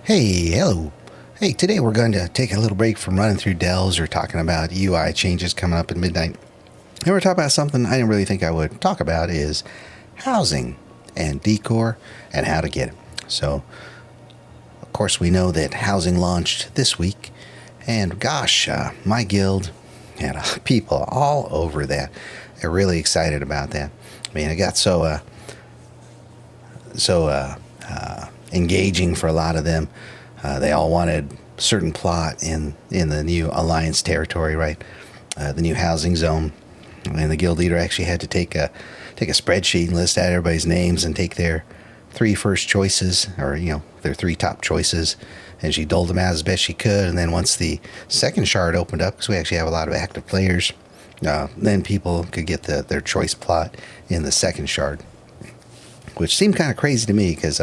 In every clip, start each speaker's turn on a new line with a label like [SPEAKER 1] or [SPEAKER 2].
[SPEAKER 1] Hey, hello. Hey, today we're going to take a little break from running through Dells or talking about UI changes coming up at midnight. And we're talking about something I didn't really think I would talk about is housing and decor and how to get it. So, of course, we know that housing launched this week. And gosh, my guild had people all over that. They're really excited about that. I mean, it got so engaging for a lot of them. They all wanted certain plot in the new alliance territory, right? The new housing zone, and the guild leader actually had to take a spreadsheet and list out everybody's names and take their three first choices, or their three top choices, and she doled them out as best she could. And then once the second shard opened up, because we actually have a lot of active players, then people could get their choice plot in the second shard, which seemed kind of crazy to me because,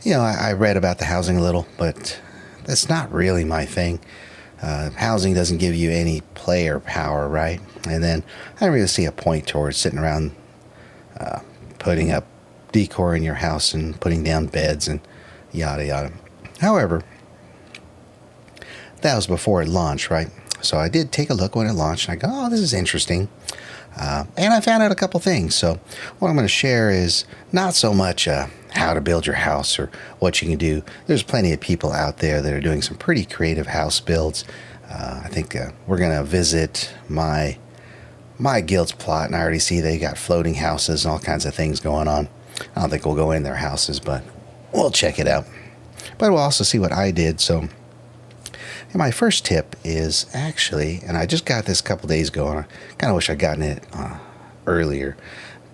[SPEAKER 1] I read about the housing a little, but that's not really my thing. Housing doesn't give you any player power, right? And then I don't really see a point towards sitting around putting up decor in your house and putting down beds and yada yada. However, that was before it launched, right? So I did take a look when it launched, and I go, oh, this is interesting. And I found out a couple things. So what I'm going to share is not so much how to build your house or what you can do. There's plenty of people out there that are doing some pretty creative house builds. I think we're going to visit my guild's plot, and I already see they got floating houses and all kinds of things going on. I don't think we'll go in their houses, but we'll check it out. But we'll also see what I did. So my first tip is actually, and I just got this a couple days ago, and I kind of wish I'd gotten it earlier,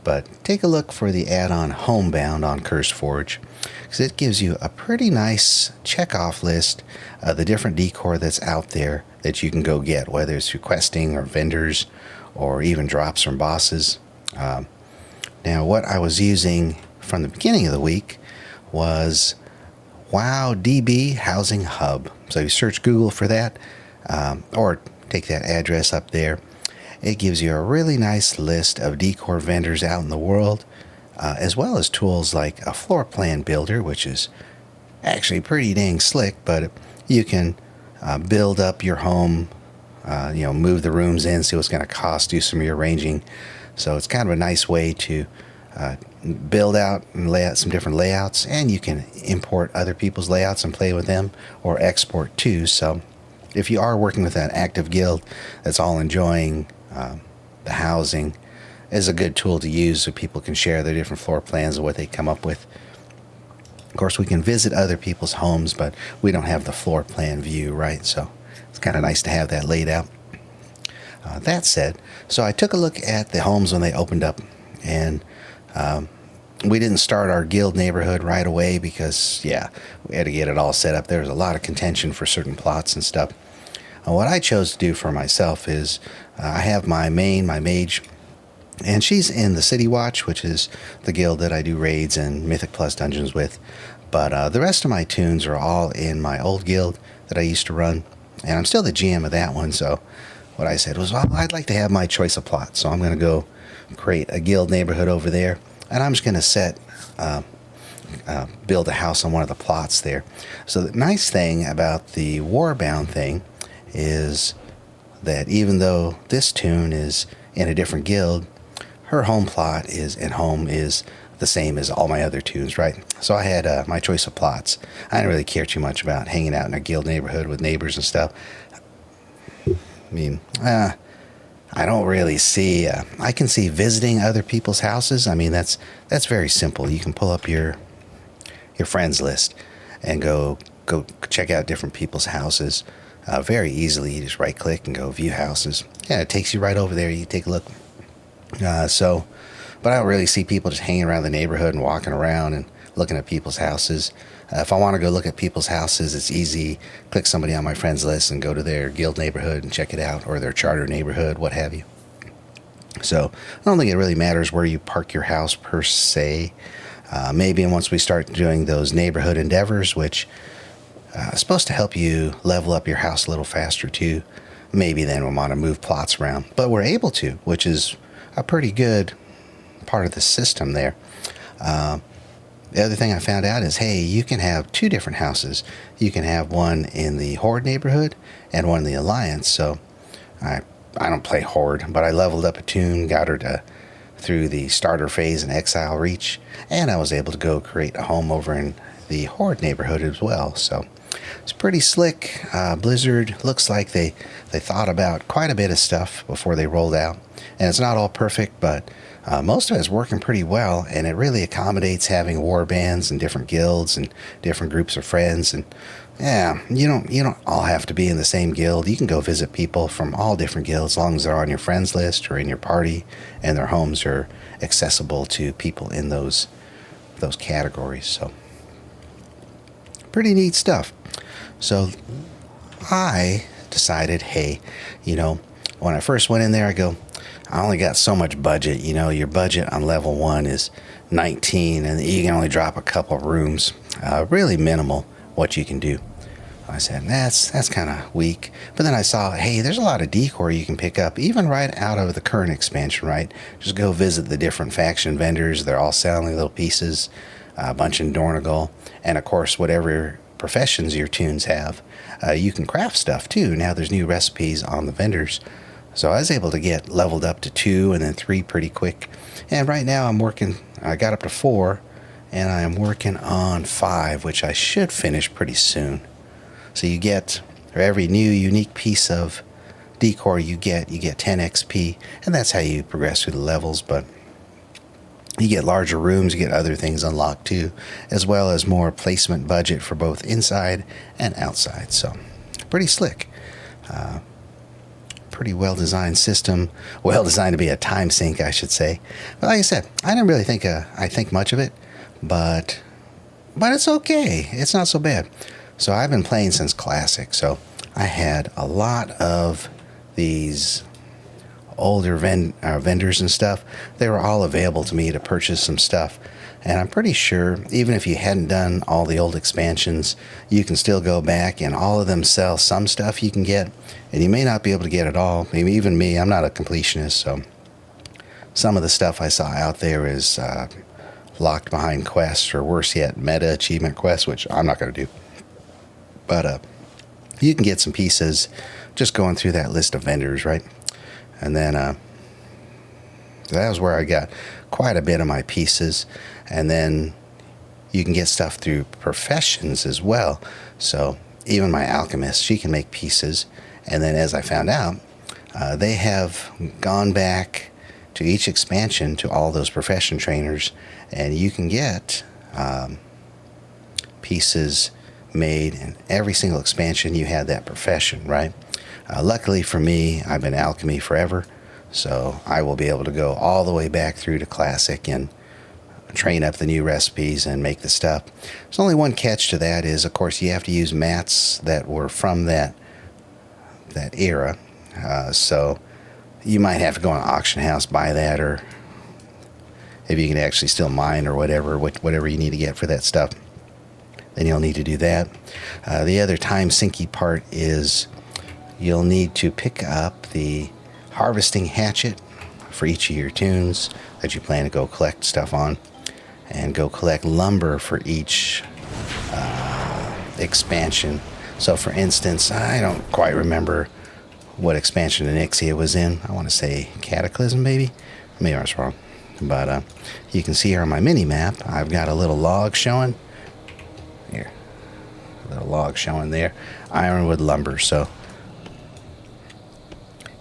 [SPEAKER 1] but take a look for the add-on Homebound on CurseForge, because it gives you a pretty nice check-off list of the different decor that's out there that you can go get, whether it's through questing or vendors or even drops from bosses. Now, what I was using from the beginning of the week was WowDB Housing Hub. So you search Google for that, or take that address up there. It gives you a really nice list of decor vendors out in the world, as well as tools like a floor plan builder, which is actually pretty dang slick, but you can build up your home, move the rooms in, see what's going to cost, do some rearranging. So it's kind of a nice way to build out and lay out some different layouts, and you can import other people's layouts and play with them, or export too. So if you are working with an active guild that's all enjoying the housing, is a good tool to use so people can share their different floor plans and what they come up with. Of course, we can visit other people's homes, but we don't have the floor plan view, right? So it's kind of nice to have that laid out. That said, so I took a look at the homes when they opened up, and we didn't start our guild neighborhood right away because, we had to get it all set up. There was a lot of contention for certain plots and stuff. What I chose to do for myself is I have my mage, and she's in the City Watch, which is the guild that I do raids and Mythic Plus dungeons with. But the rest of my tunes are all in my old guild that I used to run, and I'm still the GM of that one. So what I said was, well, I'd like to have my choice of plots, so I'm going to go create a guild neighborhood over there, and I'm just going to build a house on one of the plots there. So the nice thing about the Warbound thing is that even though this tune is in a different guild, her home plot is the same as all my other tunes, right? So I had my choice of plots. I didn't really care too much about hanging out in a guild neighborhood with neighbors and stuff. I mean, I don't really see. I can see visiting other people's houses. I mean, that's very simple. You can pull up your friends list and go check out different people's houses very easily. You just right click and go view houses. Yeah, it takes you right over there. You take a look. But I don't really see people just hanging around the neighborhood and walking around and looking at people's houses. If I want to go look at people's houses, it's easy. Click somebody on my friends list and go to their guild neighborhood and check it out, or their charter neighborhood, what have you. So I don't think it really matters where you park your house per se. Maybe once we start doing those neighborhood endeavors, which is supposed to help you level up your house a little faster too, maybe then we'll want to move plots around. But we're able to, which is a pretty good part of the system there. The other thing I found out is, hey, you can have two different houses. You can have one in the Horde neighborhood and one in the Alliance. So I don't play Horde, but I leveled up a tune, got her to through the starter phase and exile reach, and I was able to go create a home over in the Horde neighborhood as well. So it's pretty slick. Blizzard looks like they thought about quite a bit of stuff before they rolled out, and it's not all perfect, but most of it is working pretty well, and it really accommodates having war bands and different guilds and different groups of friends. And yeah, you don't all have to be in the same guild. You can go visit people from all different guilds as long as they're on your friends list or in your party, and their homes are accessible to people in those categories. So pretty neat stuff. So I decided, hey, when I first went in there, I only got so much budget. Your budget on level 1 is 19, and you can only drop a couple of rooms. Really minimal what you can do. I said, that's kind of weak. But then I saw, hey, there's a lot of decor you can pick up, even right out of the current expansion, right? Just go visit the different faction vendors. They're all selling little pieces, a bunch in Dornegal. And, of course, whatever professions your tunes have, you can craft stuff, too. Now there's new recipes on the vendors. So I was able to get leveled up to 2 and then 3 pretty quick. And right now I got up to 4, and I'm working on 5, which I should finish pretty soon. So you get, for every new unique piece of decor you get 10 XP, and that's how you progress through the levels. But you get larger rooms, you get other things unlocked too, as well as more placement budget for both inside and outside. So pretty slick. Pretty well-designed system. Well-designed to be a time sink, I should say. But like I said, I didn't really think much of it, but it's okay. It's not so bad. So I've been playing since Classic, so I had a lot of these older vendors and stuff. They were all available to me to purchase some stuff. And I'm pretty sure, even if you hadn't done all the old expansions, you can still go back, and all of them sell some stuff you can get. And you may not be able to get it all. Maybe even me, I'm not a completionist, so some of the stuff I saw out there is locked behind quests, or worse yet, meta achievement quests, which I'm not going to do. But you can get some pieces just going through that list of vendors, right? And then that was where I got quite a bit of my pieces. And then you can get stuff through professions as well. So even my alchemist, she can make pieces. And then as I found out, they have gone back to each expansion to all those profession trainers, and you can get pieces made in every single expansion you had that profession, right? Luckily for me, I've been alchemy forever, so I will be able to go all the way back through to Classic and train up the new recipes and make the stuff. There's only one catch to that is, of course, you have to use mats that were from that era. So you might have to go on an auction house, buy that, or if you can actually still mine or whatever you need to get for that stuff, then you'll need to do that. The other time sinky part is you'll need to pick up the harvesting hatchet for each of your tunes that you plan to go collect stuff on, and go collect lumber for each expansion. So for instance, I don't quite remember what expansion Onyxia was in. I want to say Cataclysm, maybe I was wrong. But you can see here on my mini map, I've got a little log showing here, a little log showing there, ironwood lumber. So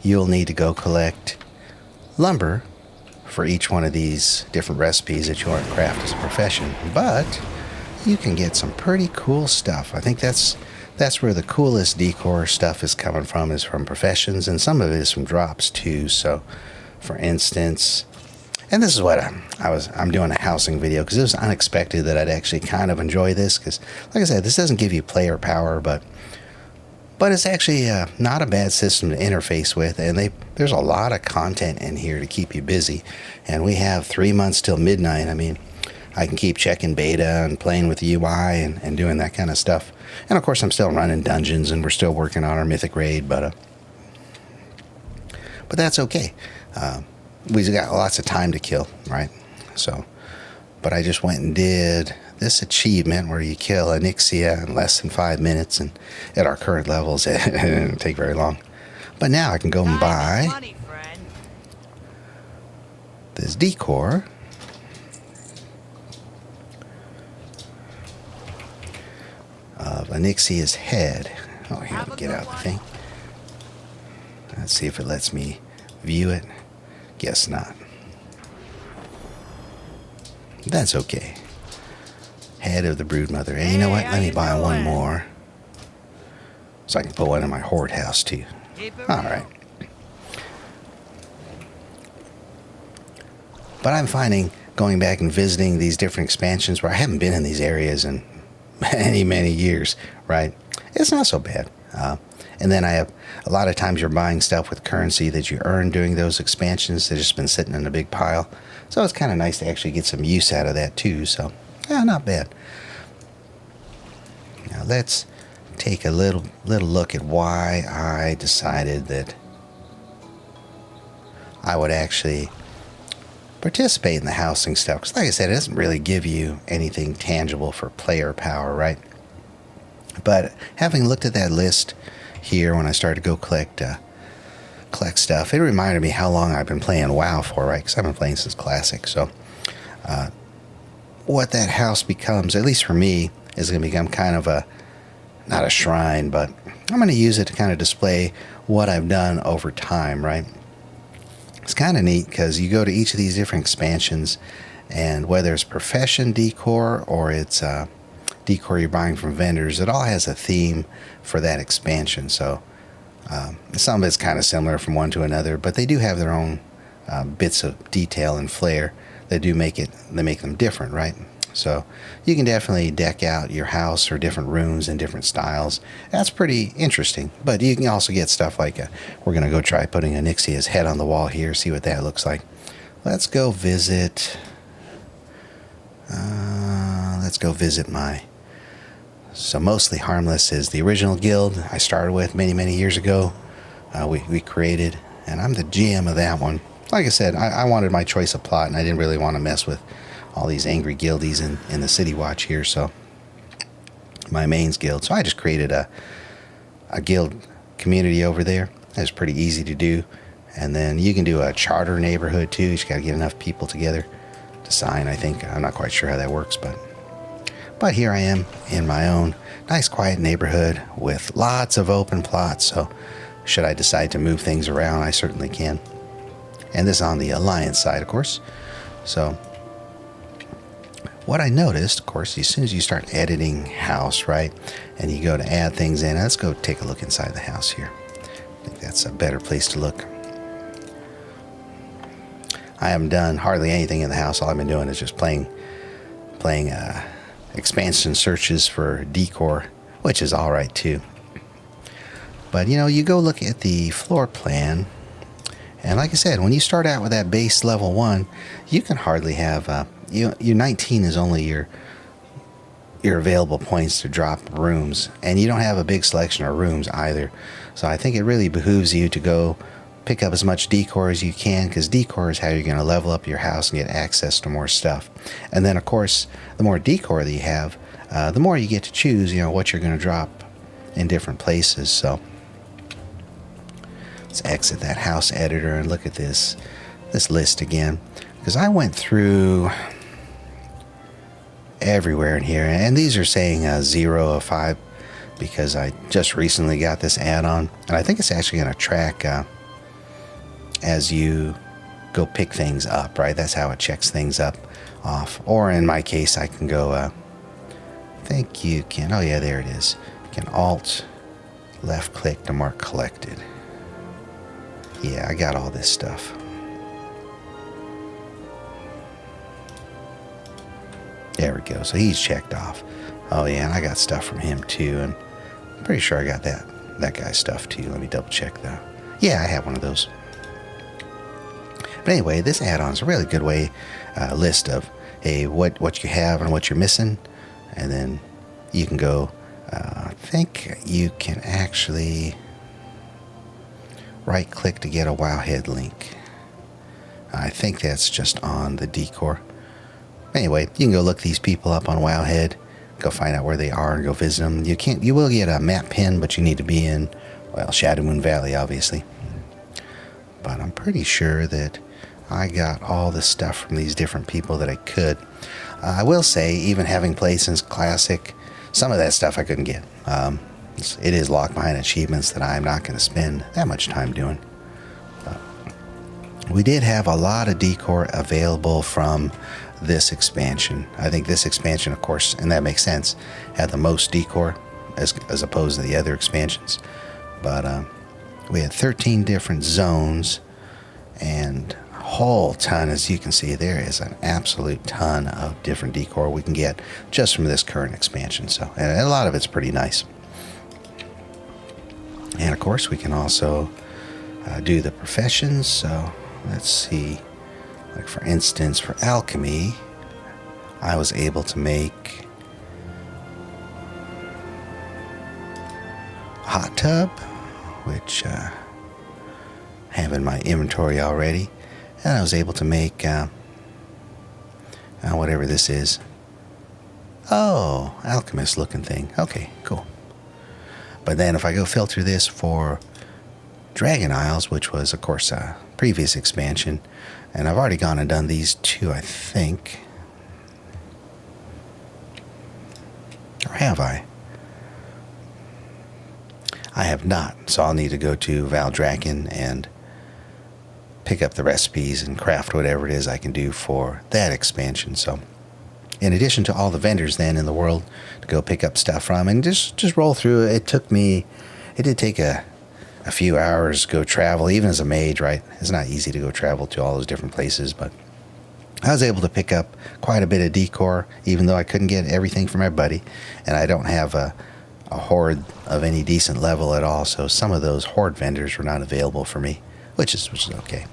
[SPEAKER 1] you'll need to go collect lumber for each one of these different recipes that you want to craft as a profession. But you can get some pretty cool stuff. I think that's where the coolest decor stuff is coming from, is from professions, and some of it is from drops too. So for instance, and this is what I'm doing a housing video because it was unexpected that I'd actually kind of enjoy this, because like I said, this doesn't give you player power, but it's actually not a bad system to interface with, and there's a lot of content in here to keep you busy. And we have 3 months till midnight. I mean, I can keep checking beta and playing with the UI and doing that kind of stuff. And of course, I'm still running dungeons, and we're still working on our mythic raid, but that's okay. We've got lots of time to kill, right? So But I just went and did this achievement where you kill a Nixia in less than 5 minutes, and at our current levels, it didn't take very long. But now I can go and buy this decor. Of Anixia's head. Oh, here, let me get out the thing. Let's see if it lets me view it. Guess not. That's okay. Head of the broodmother. And you know what? Let me buy one more. So I can put one in my horde house too. Alright. But I'm finding, going back and visiting these different expansions where I haven't been in these areas in many years, right? It's not so bad. And then I have, a lot of times you're buying stuff with currency that you earn during those expansions. They've just been sitting in a big pile. So it's kind of nice to actually get some use out of that too. So, yeah, not bad. Now let's take a little look at why I decided that I would actually participate in the housing stuff. Because like I said, it doesn't really give you anything tangible for player power, right? But having looked at that list here when I started to go collect stuff, it reminded me how long I've been playing WoW for, right? Because I've been playing since Classic. So what that house becomes, at least for me, is going to become kind of a, not a shrine, but I'm going to use it to kind of display what I've done over time, right? It's kind of neat because you go to each of these different expansions, and whether it's profession decor or it's decor you're buying from vendors, it all has a theme for that expansion. So some of it's kind of similar from one to another, but they do have their own bits of detail and flair that do make them different, right? So you can definitely deck out your house or different rooms in different styles. That's pretty interesting. But you can also get stuff like we're going to go try putting Anixia's head on the wall here, see what that looks like. Let's go visit. My. So Mostly Harmless is the original guild I started with many years ago. We created, and I'm the GM of that one. Like I said, I wanted my choice of plot, and I didn't really want to mess with all these angry guildies in the City Watch here. So my mains guild. So I just created a guild community over there. That's pretty easy to do. And then you can do a charter neighborhood too. You just got to get enough people together to sign, I think. I'm not quite sure how that works, but here I am in my own nice quiet neighborhood with lots of open plots. So should I decide to move things around, I certainly can. And this is on the Alliance side, of course. So what I noticed, of course, as soon as you start editing house, right, and you go to add things in, let's go take a look inside the house here. I think that's a better place to look. I haven't done hardly anything in the house. All I've been doing is just playing expansion searches for decor, which is all right too. But you go look at the floor plan, and like I said, when you start out with that base level 1, you can hardly have your 19 is only your available points to drop rooms, and you don't have a big selection of rooms either. So I think it really behooves you to go pick up as much decor as you can, because decor is how you're going to level up your house and get access to more stuff. And then of course, the more decor that you have, the more you get to choose what you're going to drop in different places. So let's exit that house editor and look at this list again, because I went through everywhere in here, and these are saying 0 of 5 because I just recently got this add-on, and I think it's actually going to track as you go pick things up, right? That's how it checks things up off. Or in my case, I can go I think you can, oh yeah, there it is. You can alt left click to mark collected. Yeah, I got all this stuff. There we go. So he's checked off. Oh yeah, and I got stuff from him too, and I'm pretty sure I got that guy's stuff too. Let me double check though. Yeah, I have one of those. But anyway, this add-on is a really good way, list of what you have and what you're missing, and then you can go. I think you can actually right-click to get a Wowhead link. I think that's just on the decor. Anyway, you can go look these people up on Wowhead, go find out where they are and go visit them. You will get a map pin, but you need to be in, well, Shadow Moon Valley, obviously. But I'm pretty sure that I got all the stuff from these different people that I could. I will say, even having played since Classic, some of that stuff I couldn't get. It is locked behind achievements that I'm not going to spend that much time doing. We did have a lot of decor available from this expansion. I think this expansion, of course, and that makes sense, had the most decor as opposed to the other expansions. But we had 13 different zones and a whole ton. As you can see, there is an absolute ton of different decor we can get just from this current expansion. So, and a lot of it's pretty nice. And of course, we can also do the professions. So let's see, like for instance, for alchemy, I was able to make a hot tub, which I have in my inventory already. And I was able to make whatever this is. Oh, alchemist looking thing. Okay, cool. But then if I go filter this for Dragon Isles, which was, of course, a previous expansion, and I've already gone and done these two, I think. Or have I? I have not, so I'll need to go to Valdraken and pick up the recipes and craft whatever it is I can do for that expansion. So, in addition to all the vendors then in the world to go pick up stuff from and just roll through, it did take a few hours to go travel, even as a mage, right? It's not easy to go travel to all those different places, but I was able to pick up quite a bit of decor, even though I couldn't get everything from everybody, and I don't have a Horde of any decent level at all, so some of those Horde vendors were not available for me, which is okay.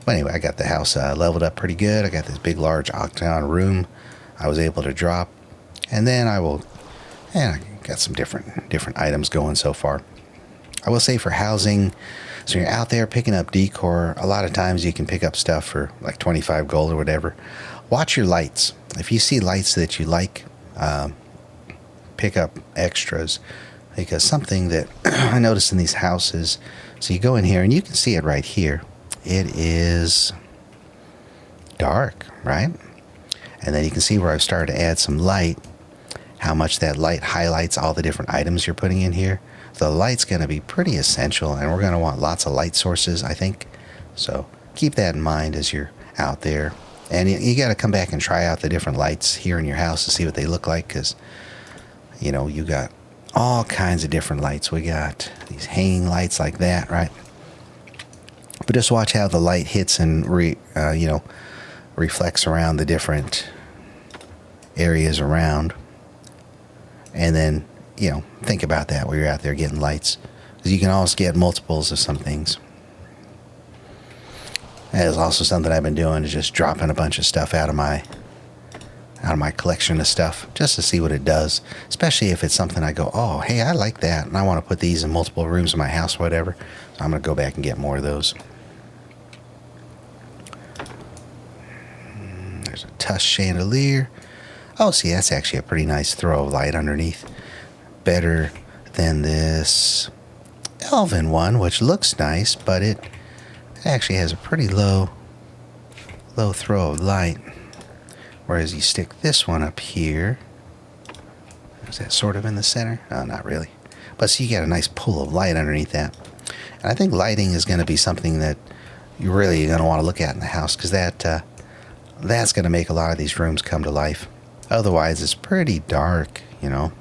[SPEAKER 1] But anyway, I got the house leveled up pretty good. I got this big, large octagon room I was able to drop, and then I got some different items going so far. I will say for housing, so you're out there picking up decor, a lot of times you can pick up stuff for like 25 gold or whatever. Watch your lights. If you see lights that you like, pick up extras, because something that I noticed in these houses, so you go in here and you can see it right here. It is dark, right? And then you can see where I've started to add some light, how much that light highlights all the different items you're putting in here. The light's going to be pretty essential, and we're going to want lots of light sources, I think. So keep that in mind as you're out there. And you got to come back and try out the different lights here in your house to see what they look like, because, you got all kinds of different lights. We got these hanging lights like that, right? But just watch how the light hits and reflects around the different areas around. And then, think about that while you're out there getting lights, because you can also get multiples of some things. That is also something I've been doing, is just dropping a bunch of stuff out of my collection of stuff just to see what it does, especially if it's something I go, oh, hey, I like that, and I want to put these in multiple rooms in my house or whatever. So I'm going to go back and get more of those. There's a tusk chandelier. Oh, see, that's actually a pretty nice throw of light underneath. Better than this elven one, which looks nice, but it actually has a pretty low throw of light. Whereas you stick this one up here. Is that sort of in the center? No, not really. But see, you got a nice pool of light underneath that. And I think lighting is going to be something that you're really going to want to look at in the house, because that's going to make a lot of these rooms come to life. Otherwise, it's pretty dark, And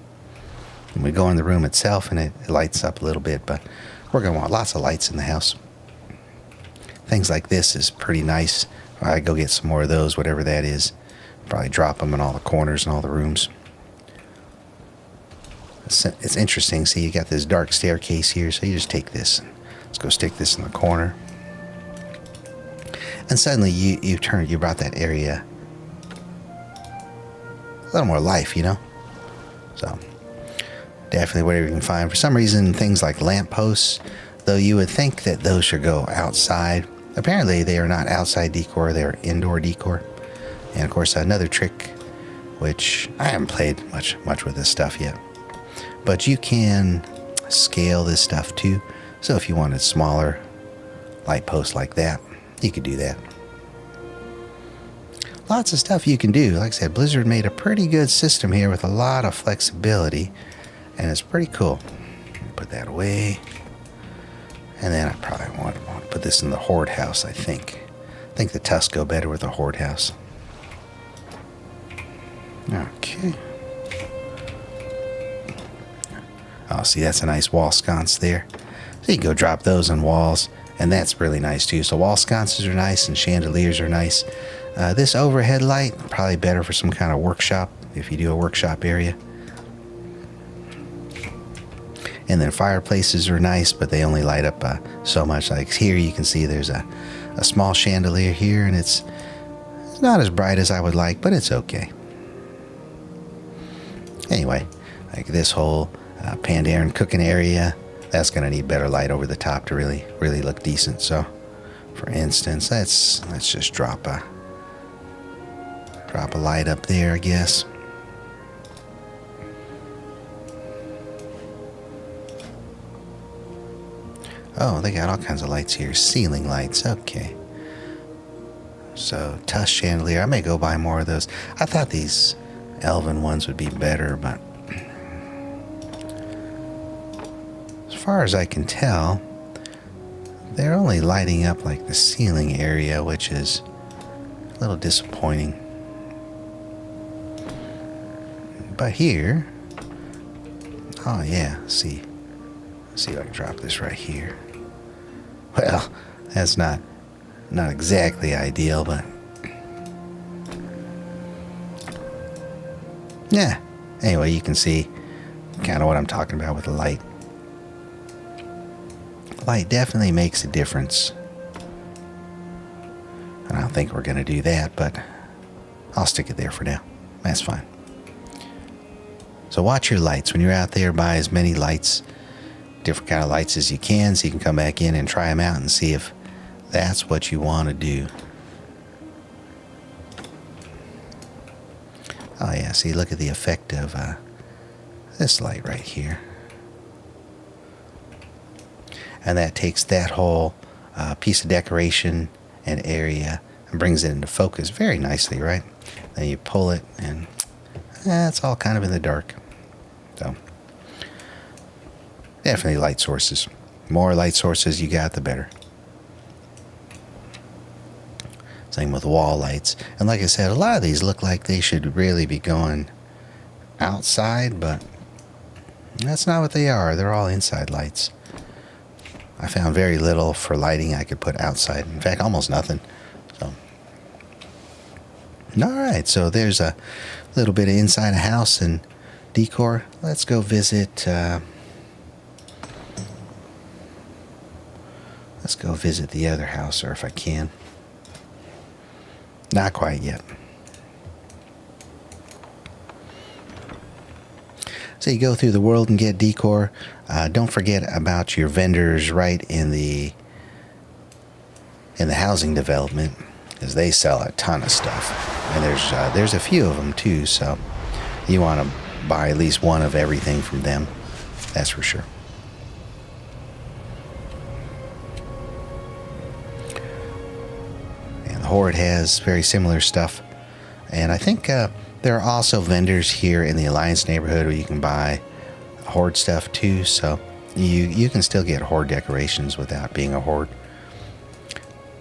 [SPEAKER 1] we go in the room itself and it lights up a little bit, but we're going to want lots of lights in the house. Things like this is pretty nice. I go get some more of those, whatever that is. Probably drop them in all the corners and all the rooms. It's interesting. See, you got this dark staircase here, so you just take this. And let's go stick this in the corner. And suddenly you brought that area a little more life, So definitely whatever you can find. For some reason, things like lampposts, though you would think that those should go outside. Apparently, they are not outside decor. They are indoor decor. And of course, another trick, which I haven't played much with this stuff yet, but you can scale this stuff too. So if you wanted smaller light posts like that, you could do that. Lots of stuff you can do. Like I said, Blizzard made a pretty good system here with a lot of flexibility, and it's pretty cool. Put that away. And then I probably want to put this in the Horde house, I think. I think the tusks go better with the Horde house. Okay. Oh, see, that's a nice wall sconce there. So you can go drop those on walls, and that's really nice too. So wall sconces are nice, and chandeliers are nice. This overhead light, probably better for some kind of workshop, if you do a workshop area. And then fireplaces are nice, but they only light up so much. Like here you can see there's a small chandelier here, and it's not as bright as I would like, but it's okay. Anyway, like this whole Pandaren cooking area, that's going to need better light over the top to really look decent. So for instance, let's just drop a light up there, I guess. Oh, they got all kinds of lights here. Ceiling lights. Okay. So, tusk chandelier. I may go buy more of those. I thought these elven ones would be better, but as far as I can tell, they're only lighting up like the ceiling area, which is a little disappointing. But here, oh yeah, let's see if I can drop this right here. Well, that's not exactly ideal, but yeah. Anyway, you can see kind of what I'm talking about with the light. Light definitely makes a difference. And I don't think we're going to do that, but I'll stick it there for now. That's fine. So watch your lights. When you're out there, buy as many lights, different kind of lights as you can, so you can come back in and try them out and see if that's what you want to do. Oh yeah, see, look at the effect of this light right here. And that takes that whole piece of decoration and area and brings it into focus very nicely, right? Then you pull it and it's all kind of in the dark. So definitely light sources. More light sources you got, the better. Same with wall lights. And like I said, a lot of these look like they should really be going outside, but that's not what they are. They're all inside lights. I found very little for lighting I could put outside. In fact, almost nothing. So, all right, so there's a little bit of inside a house and decor. Let's go visit. Let's go visit the other house, or if I can. Not quite yet. So you go through the world and get decor. Don't forget about your vendors right in the housing development, because they sell a ton of stuff, and there's a few of them too. So you want to buy at least one of everything from them. That's for sure. And the Horde has very similar stuff, and I think there are also vendors here in the Alliance neighborhood where you can buy Horde stuff too, so you can still get Horde decorations without being a Horde.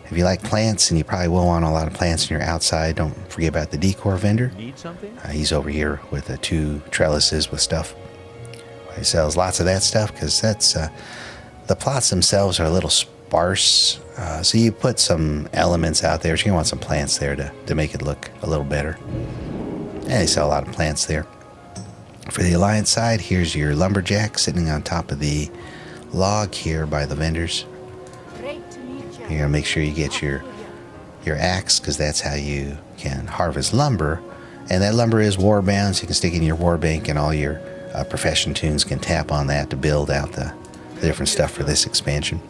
[SPEAKER 1] If you like plants, and you probably will want a lot of plants in your outside, don't forget about the decor vendor.
[SPEAKER 2] Need something?
[SPEAKER 1] He's over here with 2 trellises with stuff. He sells lots of that stuff because that's the plots themselves are a little sparse, so you put some elements out there. So you want some plants there to make it look a little better. And they sell a lot of plants there. For the Alliance side, here's your lumberjack sitting on top of the log here by the vendors. Here, make sure you get your axe, because that's how you can harvest lumber. And that lumber is war bound, so you can stick it in your war bank, and all your profession tunes can tap on that to build out the different stuff for this expansion.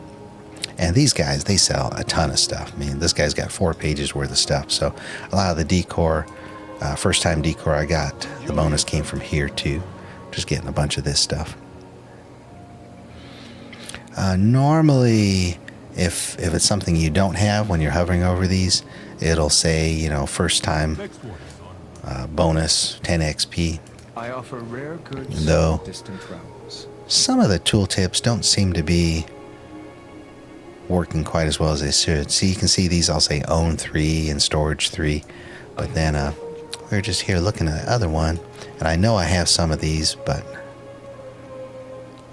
[SPEAKER 1] And these guys, they sell a ton of stuff. I mean, this guy's got 4 pages worth of stuff. So a lot of the decor, first time decor I got, the bonus came from here too. Just getting a bunch of this stuff. Normally, if it's something you don't have when you're hovering over these, it'll say, you know, first time bonus 10 XP.
[SPEAKER 2] I offer rare goods.
[SPEAKER 1] Though
[SPEAKER 2] distant travels.
[SPEAKER 1] some of the tooltips don't seem to be working quite as well as they should. See, you can see these all say own 3 and storage 3, but then we're just here looking at the other one, and I know I have some of these, but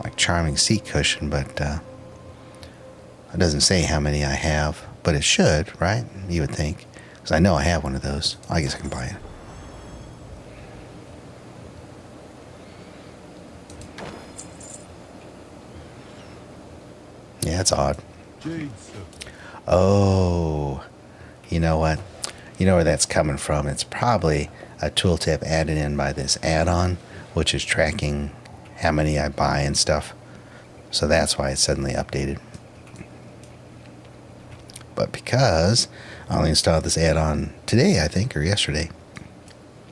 [SPEAKER 1] like charming seat cushion, but it doesn't say how many I have, but it should, right? You would think, because I know I have one of those. I guess I can buy it. Yeah, it's odd. Oh, you know what? You know where that's coming from. It's probably a tooltip added in by this add-on, which is tracking how many I buy and stuff. So that's why it's suddenly updated. But because I only installed this add-on today, I think, or yesterday,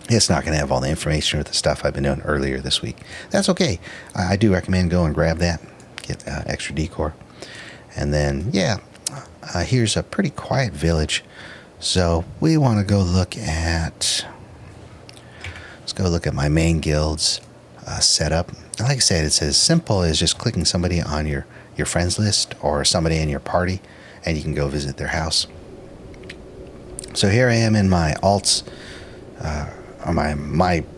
[SPEAKER 1] it's not going to have all the information with the stuff I've been doing earlier this week. That's okay. I do recommend go and grab that, get extra decor. And then, yeah, here's a pretty quiet village. So we want to go look at, let's go look at my main guild's setup. Like I said, it's as simple as just clicking somebody on your friends list or somebody in your party, and you can go visit their house. So here I am in my alts,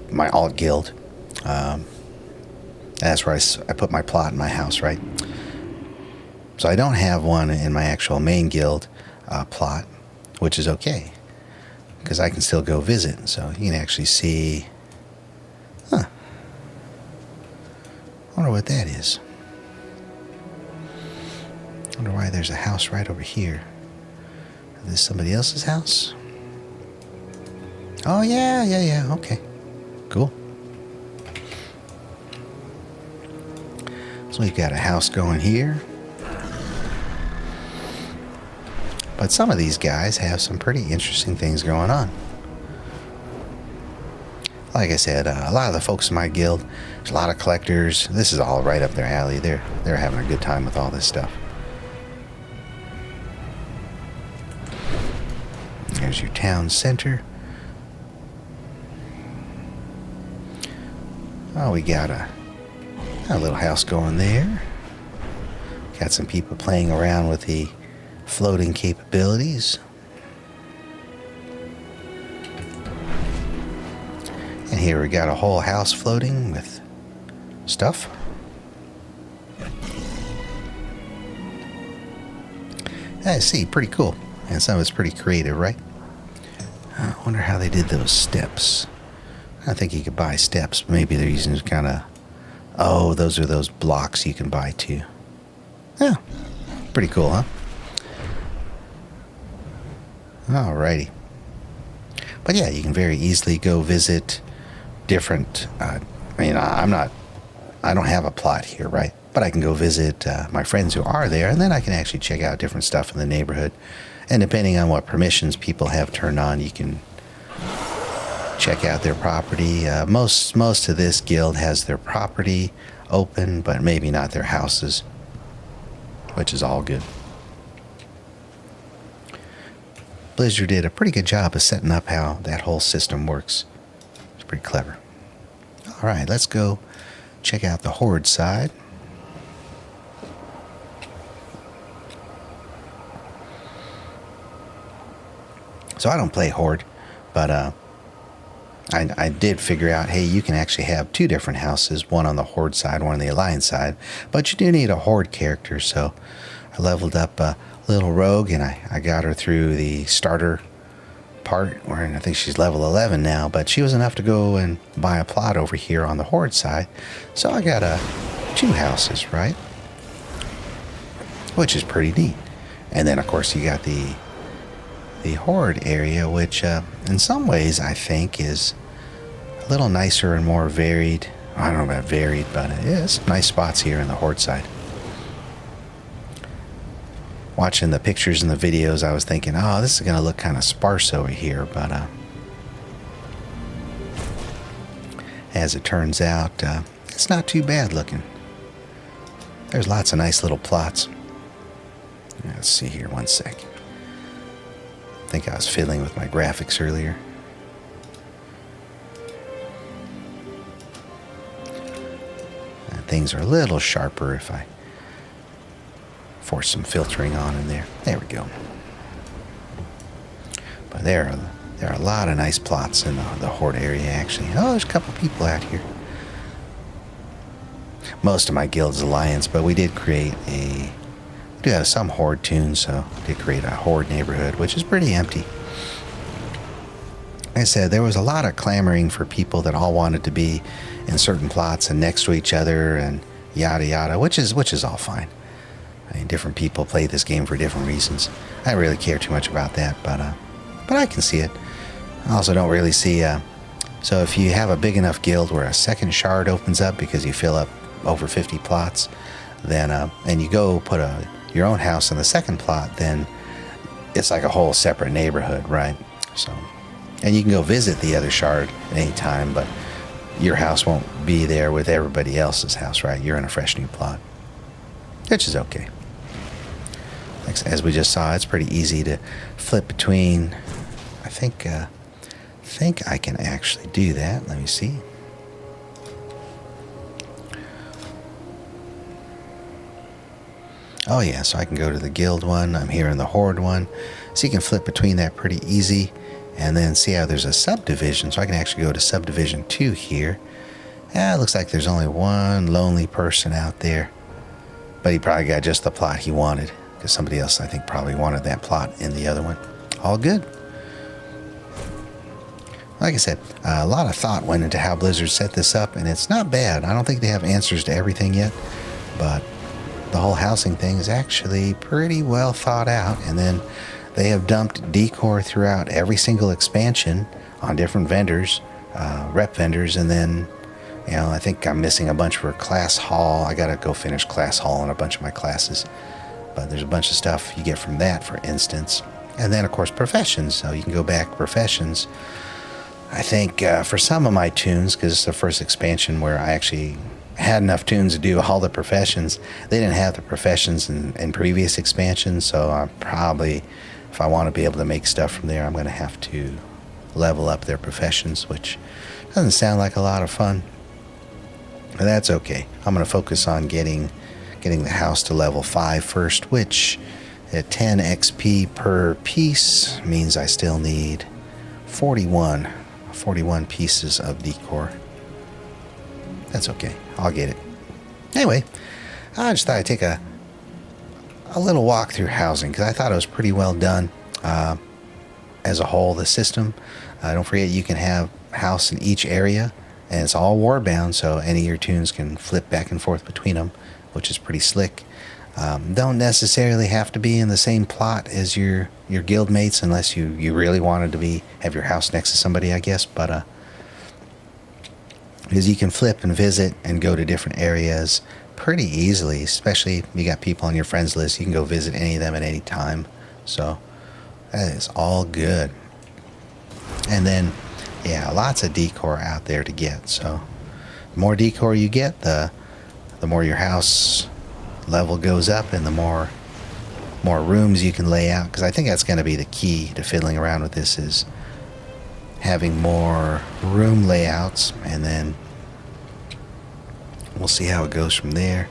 [SPEAKER 1] my alt guild. That's where I put my plot in my house, right? So I don't have one in my actual main guild plot, which is okay, because I can still go visit. So you can actually see, I wonder what that is. I wonder why there's a house right over here. Is this somebody else's house? Oh, yeah, okay. Cool. So we've got a house going here. But some of these guys have some pretty interesting things going on. Like I said, a lot of the folks in my guild, there's a lot of collectors. This is all right up their alley. They're having a good time with all this stuff. There's your town center. Oh, we got a little house going there. Got some people playing around with the floating capabilities. And here we got a whole house floating with stuff. I see, pretty cool. And some of it's pretty creative, right? I wonder how they did those steps. I think you could buy steps. Maybe they're using kind of... Oh, those are those blocks you can buy too. Yeah, pretty cool, huh? Alrighty. But yeah, you can very easily go visit different... I don't have a plot here, right? But I can go visit my friends who are there, and then I can actually check out different stuff in the neighborhood. And depending on what permissions people have turned on, you can check out their property. Most of this guild has their property open, but maybe not their houses, which is all good. Blizzard did a pretty good job of setting up how that whole system works. It's pretty clever. All right, let's go check out the Horde side. So I don't play Horde, but I did figure out, hey, you can actually have 2 different houses, one on the Horde side, one on the Alliance side, but you do need a Horde character. So I leveled up a little rogue, and I got her through the starter part, where I think she's level 11 now, but she was enough to go and buy a plot over here on the Horde side. So I got 2 houses, right? Which is pretty neat. And then, of course, you got the Horde area, which in some ways I think is a little nicer and more varied. I don't know about varied, but it is nice spots here in the Horde side. watching the pictures and the videos, I was thinking, oh, this is going to look kind of sparse over here. But as it turns out, it's not too bad looking. There's lots of nice little plots. Let's see here, one sec. I think I was fiddling with my graphics earlier. And things are a little sharper if I force some filtering on in there. There we go. But there are a lot of nice plots in the Horde area, actually. Oh, there's a couple people out here. Most of my guild's Alliance, but we did create we do have some Horde tunes, so we did create a Horde neighborhood, which is pretty empty. Like I said, there was a lot of clamoring for people that all wanted to be in certain plots and next to each other and yada yada, which is all fine. I mean, different people play this game for different reasons. I don't really care too much about that, but I can see it. I also don't really see. So if you have a big enough guild where a second shard opens up because you fill up over 50 plots, then and you go put your own house in the second plot, then it's like a whole separate neighborhood, right? So, and you can go visit the other shard at any time, but your house won't be there with everybody else's house, right? You're in a fresh new plot, which is okay. As we just saw, it's pretty easy to flip between. I think I can actually do that. Let me see. Oh yeah, so I can go to the guild one. I'm here in the Horde one. So you can flip between that pretty easy. And then see how there's a subdivision. So I can actually go to subdivision 2 here. Yeah, it looks like there's only one lonely person out there. But he probably got just the plot he wanted. Because somebody else, I think, probably wanted that plot in the other one. All good. Like I said, a lot of thought went into how Blizzard set this up. And it's not bad. I don't think they have answers to everything yet. But the whole housing thing is actually pretty well thought out. And then they have dumped decor throughout every single expansion on different vendors, rep vendors, and then, I think I'm missing a bunch for Class Hall. I gotta go finish Class Hall on a bunch of my classes, but there's a bunch of stuff you get from that, for instance. And then, of course, professions. So you can go back professions. I think for some of my tunes, because it's the first expansion where I actually had enough tunes to do all the professions. They didn't have the professions in previous expansions, so I'm probably, if I want to be able to make stuff from there, I'm going to have to level up their professions, which doesn't sound like a lot of fun. But that's okay. I'm going to focus on getting the house to level 5 first, which at 10 XP per piece means I still need 41 pieces of decor. That's okay. I'll get it. Anyway, I just thought I'd take a little walk through housing because I thought it was pretty well done as a whole, the system. Don't forget you can have house in each area, and it's all warbound, so any of your tunes can flip back and forth between them, which is pretty slick. Don't necessarily have to be in the same plot as your guild mates unless you really wanted to have your house next to somebody, I guess. But because you can flip and visit and go to different areas pretty easily, especially if you got people on your friends list. You can go visit any of them at any time. So that is all good. And then, yeah, lots of decor out there to get. So the more decor you get, the more your house level goes up and the more rooms you can lay out. Because I think that's going to be the key to fiddling around with this, is having more room layouts, and then we'll see how it goes from there.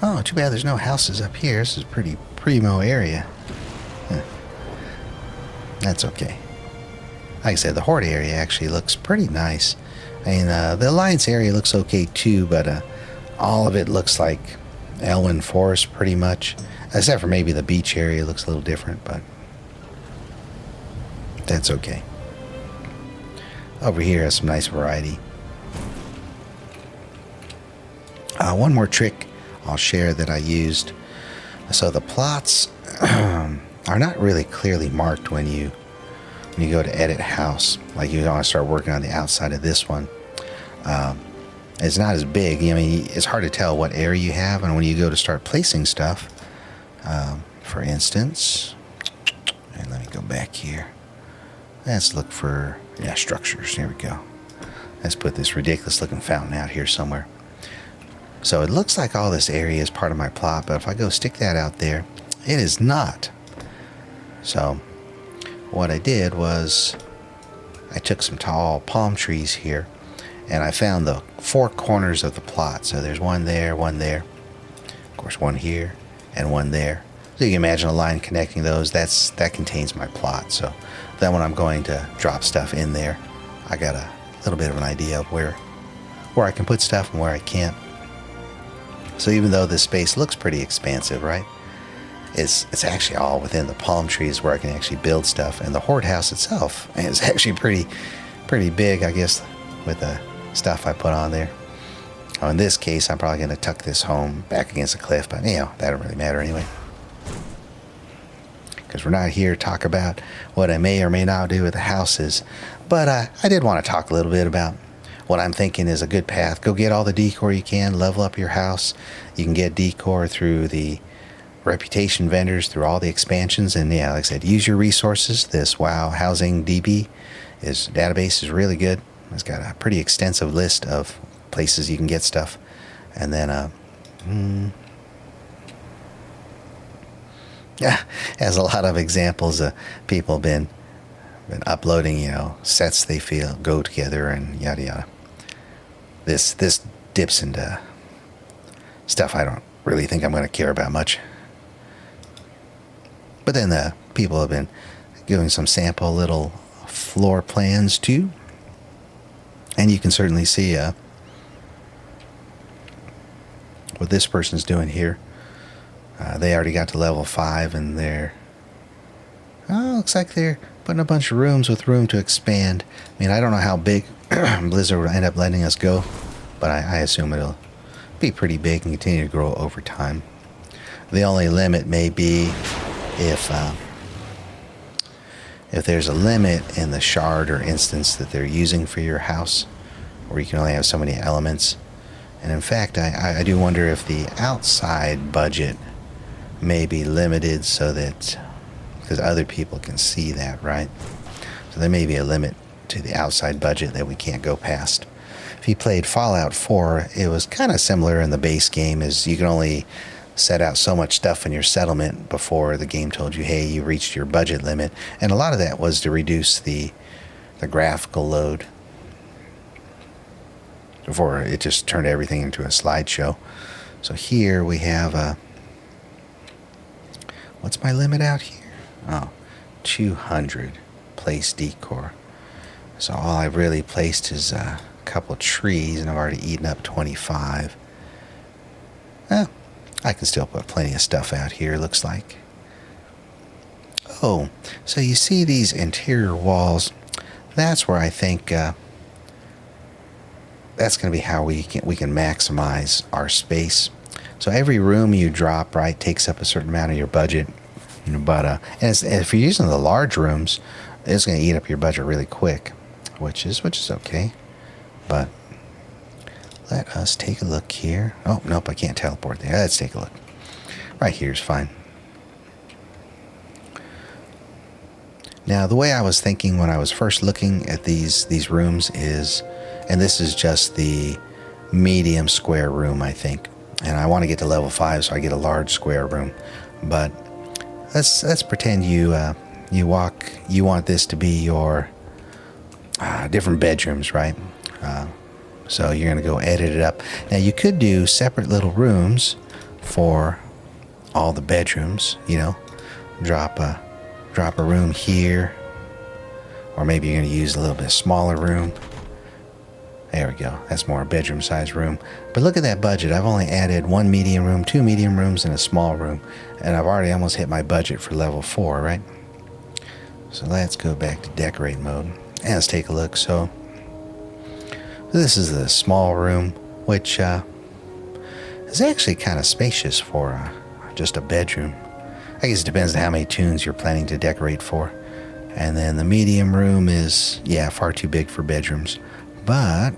[SPEAKER 1] Oh, too bad there's no houses up here. This is a pretty primo area. That's okay. Like I said, the Horde area actually looks pretty nice. I mean, the Alliance area looks okay too, but all of it looks like Elwyn Forest pretty much, except for maybe the beach area looks a little different, but that's okay. Over here has some nice variety. One more trick I'll share that I used. So the plots are not really clearly marked when you go to edit house. Like you want to start working on the outside of this one. It's not as big. I mean, it's hard to tell what area you have, and when you go to start placing stuff, for instance, and let me go back here. Let's look for, yeah, structures. Here we go. Let's put this ridiculous looking fountain out here somewhere. So it looks like all this area is part of my plot, but if I go stick that out there, it is not. So what I did was I took some tall palm trees here, and I found the four corners of the plot. So there's one there, of course one here, and one there. So you can imagine a line connecting those. That contains my plot. So then when I'm going to drop stuff in there, I got a little bit of an idea of where I can put stuff and where I can't. So even though this space looks pretty expansive, right? It's actually all within the palm trees where I can actually build stuff. And the Horde house itself is actually pretty big, I guess, with the stuff I put on there. Oh, in this case, I'm probably going to tuck this home back against a cliff, but you know, that don't really matter anyway. Because we're not here to talk about what I may or may not do with the houses. But I did want to talk a little bit about what I'm thinking is a good path. Go get all the decor you can, level up your house. You can get decor through the reputation vendors, through all the expansions, and yeah, like I said, use your resources. This WoW Housing DB database is really good. It's got a pretty extensive list of places you can get stuff, and then yeah, has a lot of examples of people been uploading, you know, sets they feel go together and yada yada. This dips into stuff I don't really think I'm going to care about much. But then the people have been giving some sample little floor plans too. And you can certainly see what this person's doing here. They already got to level 5 and looks like they're putting a bunch of rooms with room to expand. I mean, I don't know how big Blizzard will end up letting us go, but I assume it'll be pretty big and continue to grow over time. The only limit may be if there's a limit in the shard or instance that they're using for your house, where you can only have so many elements. And in fact, I do wonder if the outside budget may be limited so that, because other people can see that, right? So there may be a limit to the outside budget that we can't go past. If you played Fallout 4, it was kind of similar in the base game, as you can only set out so much stuff in your settlement before the game told you, hey, you reached your budget limit. And a lot of that was to reduce the graphical load, before it just turned everything into a slideshow. So here we have what's my limit out here? Oh, 200 place decor. So all I've really placed is a couple of trees, and I've already eaten up 25. Well, I can still put plenty of stuff out here, looks like. Oh, so you see these interior walls? That's where I think that's going to be how we can maximize our space. So every room you drop, right, takes up a certain amount of your budget. But and if you're using the large rooms, it's going to eat up your budget really quick, which is okay. But let us take a look here. Oh, nope, I can't teleport there. Let's take a look. Right here is fine. Now, the way I was thinking when I was first looking at these rooms is, and this is just the medium square room, I think. And I want to get to level 5, so I get a large square room. But let's pretend you want this to be your different bedrooms, right? So you're going to go edit it up. Now, you could do separate little rooms for all the bedrooms, you know. Drop a room here. Or maybe you're going to use a little bit smaller room. There we go. That's more a bedroom size room. But look at that budget. I've only added 1 medium room, 2 medium rooms, and a small room. And I've already almost hit my budget for level 4, right? So let's go back to decorate mode. And let's take a look. So this is the small room, which is actually kind of spacious for just a bedroom. I guess it depends on how many tunes you're planning to decorate for. And then the medium room is, yeah, far too big for bedrooms. But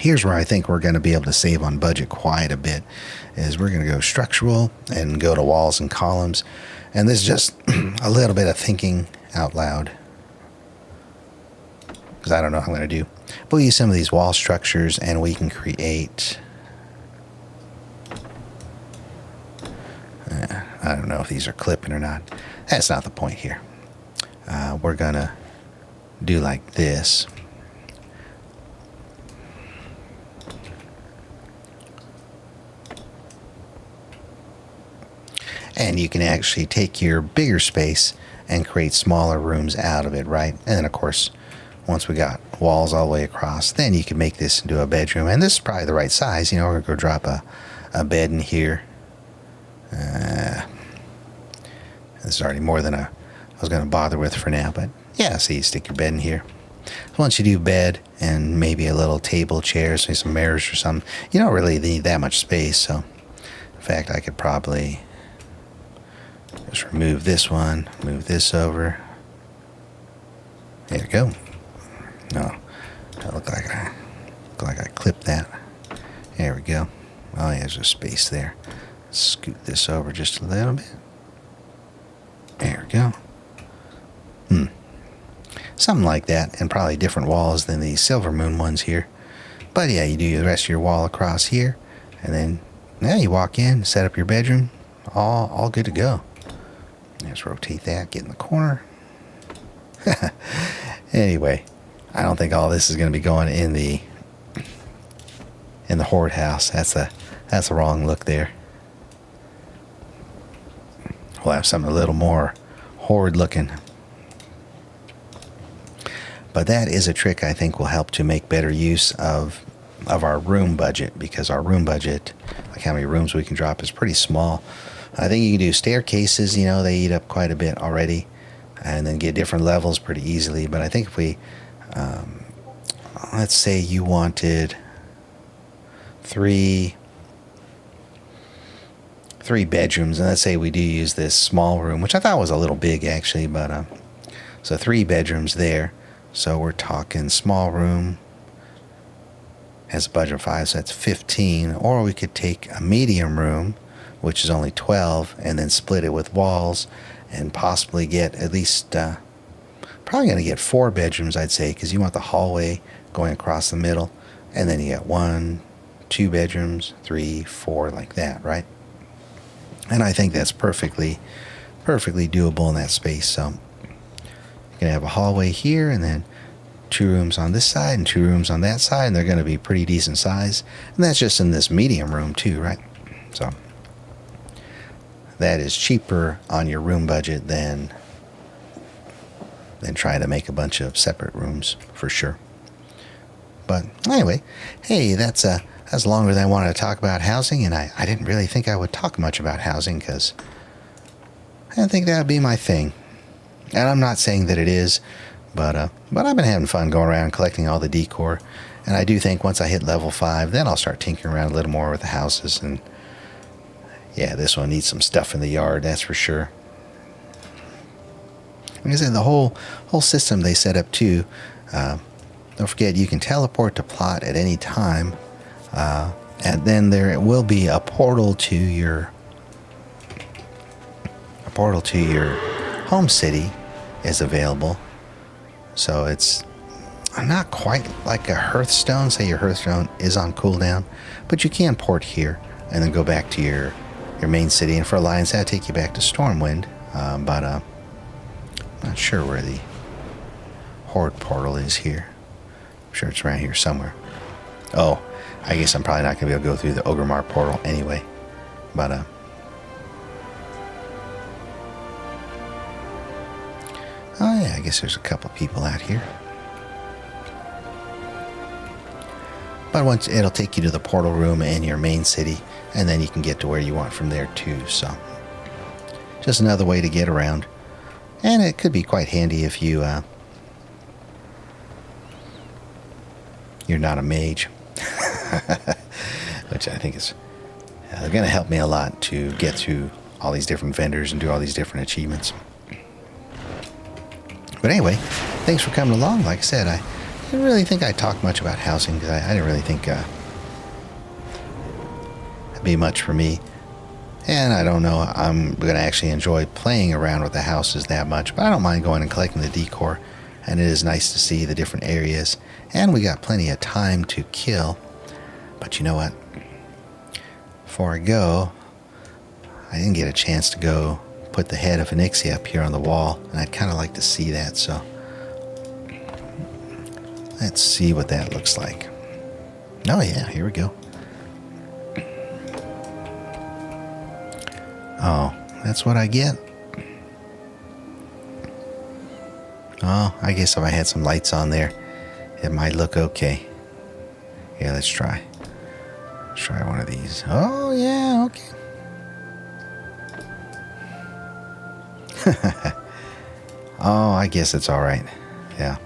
[SPEAKER 1] Here's where I think we're going to be able to save on budget quite a bit, is we're going to go structural and go to walls and columns. And this is just a little bit of thinking out loud, because I don't know what I'm going to do. We'll use some of these wall structures and we can create, I don't know if these are clipping or not. That's not the point here. We're going to do like this. And you can actually take your bigger space and create smaller rooms out of it, right? And then, of course, once we got walls all the way across, then you can make this into a bedroom. And this is probably the right size. You know, we're going to go drop a bed in here. This is already more than I was going to bother with for now. But, yeah, so you stick your bed in here. So once you do bed and maybe a little table, chairs, maybe some mirrors or something, you don't really need that much space. So, in fact, I could probably just remove this one, move this over. There we go. No, that looked like I clipped that. There we go. Oh yeah, there's a space there. Scoot this over just a little bit. There we go. Something like that, and probably different walls than the Silver Moon ones here. But yeah, you do the rest of your wall across here, and then now you walk in, set up your bedroom, all good to go. Let's rotate that, get in the corner. Anyway, I don't think all this is going to be going in the Horde house. That's the wrong look there. We'll have something a little more Horde looking. But that is a trick I think will help to make better use of our room budget, because our room budget, like how many rooms we can drop, is pretty small. I think you can do staircases, you know, they eat up quite a bit already, and then get different levels pretty easily. But I think if we, let's say you wanted three bedrooms, and let's say we do use this small room, which I thought was a little big actually, but so 3 bedrooms there. So we're talking small room has a budget of 5, so that's 15. Or we could take a medium room, which is only 12, and then split it with walls, and possibly get at least, probably going to get 4 bedrooms, I'd say, because you want the hallway going across the middle, and then you got 1, 2 bedrooms, 3, 4, like that, right? And I think that's perfectly doable in that space. So you can have a hallway here, and then 2 rooms on this side and 2 rooms on that side, and they're going to be pretty decent size. And that's just in this medium room too, right? So that is cheaper on your room budget than trying to make a bunch of separate rooms, for sure. But anyway, hey, that's longer than I wanted to talk about housing, and I didn't really think I would talk much about housing, because I didn't think that would be my thing. And I'm not saying that it is, but I've been having fun going around collecting all the decor, and I do think once I hit level 5, then I'll start tinkering around a little more with the houses. And yeah, this one needs some stuff in the yard, that's for sure. Like I said, the whole system they set up too. Don't forget, you can teleport to plot at any time, and then there will be a portal to your home city is available. So it's not quite like a Hearthstone. Say your Hearthstone is on cooldown, but you can port here and then go back to your main city. And for Alliance, that'll take you back to Stormwind. But I'm not sure where the Horde portal is here. I'm sure it's around here somewhere. Oh, I guess I'm probably not going to be able to go through the Ogremar portal anyway. But oh yeah, I guess there's a couple people out here. But once it'll take you to the portal room in your main city, and then you can get to where you want from there too. So just another way to get around, and it could be quite handy if you you're not a mage, which I think is going to help me a lot to get through all these different vendors and do all these different achievements. But anyway, thanks for coming along. Like I said, I didn't really think I'd talk much about housing because I didn't really think it'd be much for me. And I don't know I'm going to actually enjoy playing around with the houses that much, but I don't mind going and collecting the decor. And it is nice to see the different areas. And we got plenty of time to kill. But you know what? Before I go, I didn't get a chance to go put the head of Onyxia up here on the wall. And I'd kind of like to see that, so let's see what that looks like. Oh yeah, here we go. Oh, that's what I get? Oh, I guess if I had some lights on there, it might look okay. Yeah, let's try. Let's try one of these. Oh, yeah, okay. Oh, I guess it's all right. Yeah.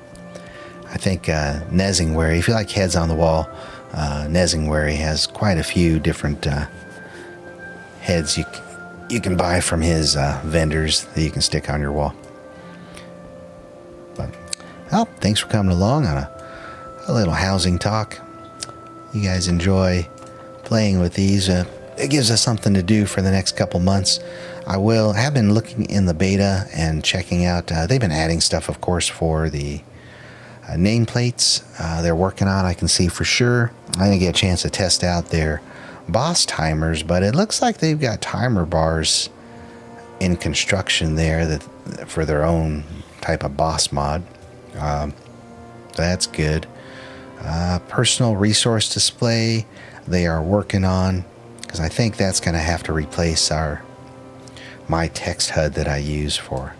[SPEAKER 1] I think Nezingwary, if you like heads on the wall, Nezingwary has quite a few different heads you can buy from his vendors that you can stick on your wall. But, well, thanks for coming along on a little housing talk. You guys enjoy playing with these. It gives us something to do for the next couple months. I have been looking in the beta and checking out. They've been adding stuff, of course, for the nameplates they're working on. I can see for sure. I didn't get a chance to test out their boss timers, but it looks like they've got timer bars in construction there that for their own type of boss mod. That's good. Personal resource display they are working on, because I think that's going to have to replace my text HUD that I use for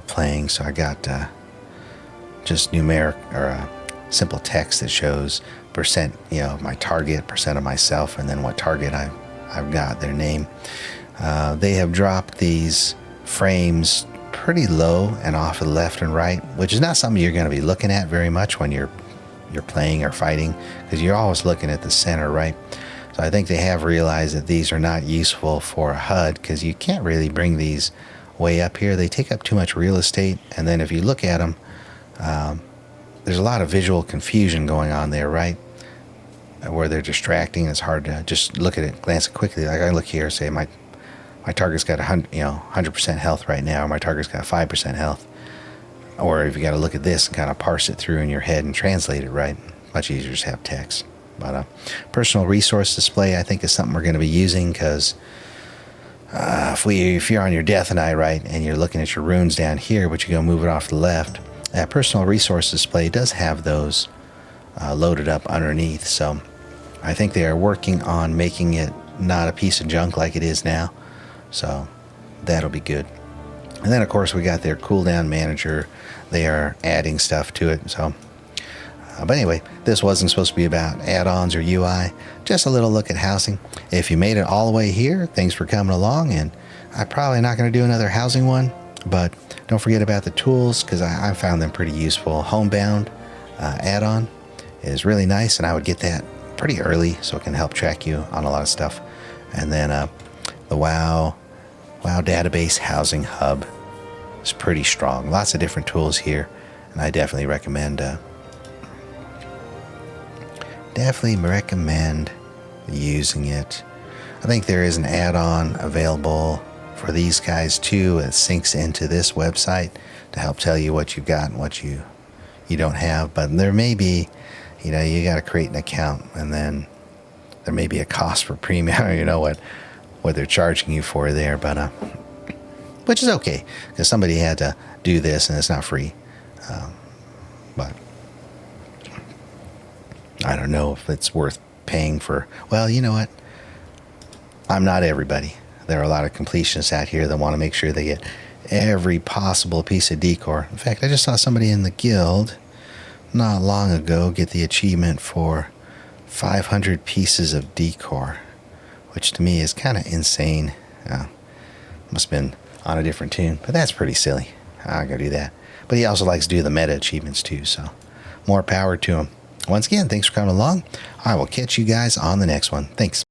[SPEAKER 1] playing. So I got just numeric or simple text that shows percent, my target, percent of myself, and then what target I've got, their name. They have dropped these frames pretty low and off to the left and right, which is not something you're going to be looking at very much when you're playing or fighting, because you're always looking at the center, right? So I think they have realized that these are not useful for a HUD, because you can't really bring these way up here. They take up too much real estate, and then if you look at them, there's a lot of visual confusion going on there, right? Where they're distracting. It's hard to just look at it, glance it quickly. Like I look here, say my target's got 100% health right now. My target's got 5% health. Or if you got to look at this and kind of parse it through in your head and translate it, right? Much easier to just have text. But personal resource display, I think, is something we're going to be using, because if you're on your Death Knight, right, and you're looking at your runes down here, but you go move it off to the left, that personal resource display does have those loaded up underneath. So I think they are working on making it not a piece of junk like it is now. So that'll be good. And then, of course, we got their cooldown manager. They are adding stuff to it. So, but anyway, this wasn't supposed to be about add-ons or UI. Just a little look at housing. If you made it all the way here, thanks for coming along. And I'm probably not going to do another housing one, but don't forget about the tools, because I found them pretty useful. Homebound add-on is really nice, and I would get that pretty early so it can help track you on a lot of stuff. And then the WoW database housing hub is pretty strong. Lots of different tools here, and I definitely recommend using it. I think there is an add-on available for these guys too. It syncs into this website to help tell you what you've got and what you don't have. But there may be, you got to create an account, and then there may be a cost for premium. What they're charging you for there, but which is okay, because somebody had to do this and it's not free. But I don't know if it's worth paying for. Well, you know what? I'm not everybody. There are a lot of completionists out here that want to make sure they get every possible piece of decor. In fact, I just saw somebody in the guild not long ago get the achievement for 500 pieces of decor, which to me is kind of insane. Must have been on a different tune, but that's pretty silly. I'm going to do that. But he also likes to do the meta achievements too, so more power to him. Once again, thanks for coming along. I will catch you guys on the next one. Thanks.